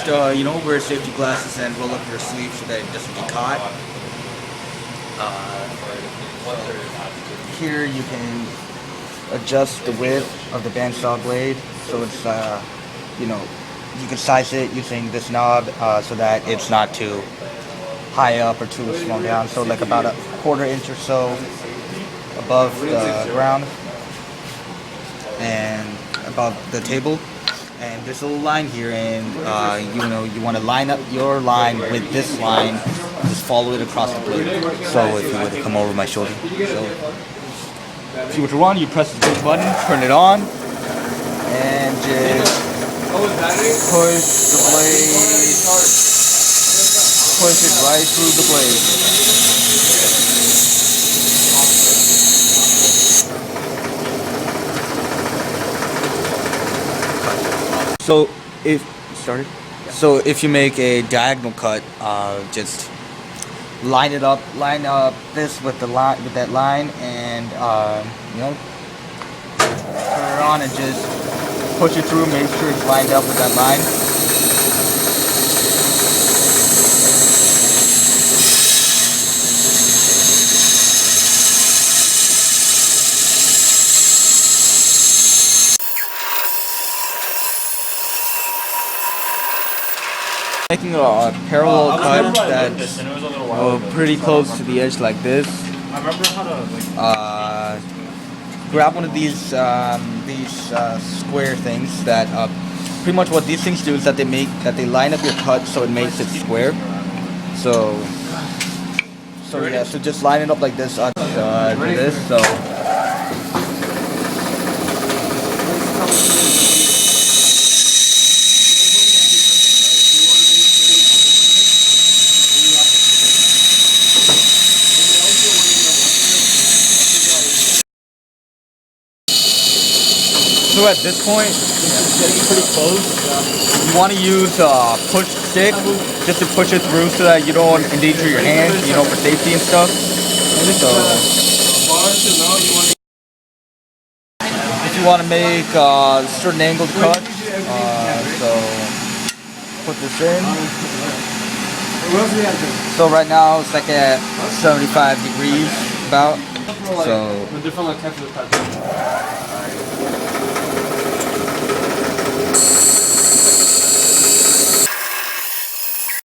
just wear safety glasses and roll up your sleeve so that it doesn't get caught. Here you can adjust the width of the bandsaw blade, so it's you can size it using this knob so that it's not too high up or too small down. So like about a quarter inch or so above the ground and above the table. And there's a little line here, and you want to line up your line with this line, just follow it across the blade. So if you were to come over my shoulder, if you were to run, you press the big button, turn it on, and just push the blade, push it right through the blade. So if you make a diagonal cut, just line up this with the line, with that line, and turn it on and just push it through. Make sure it's lined up with that line. Making a parallel cut that's pretty close to the edge like this. Grab one of these square things that pretty much what these things do is that they line up your cut so it makes it square. So just line it up like this. Do this. So at this point, it's getting pretty close. You want to use a push stick just to push it through so that you don't endanger your hands, for safety and stuff. So, if you want to make a certain angled cut, so put this in. So right now it's like at 75 degrees about. So.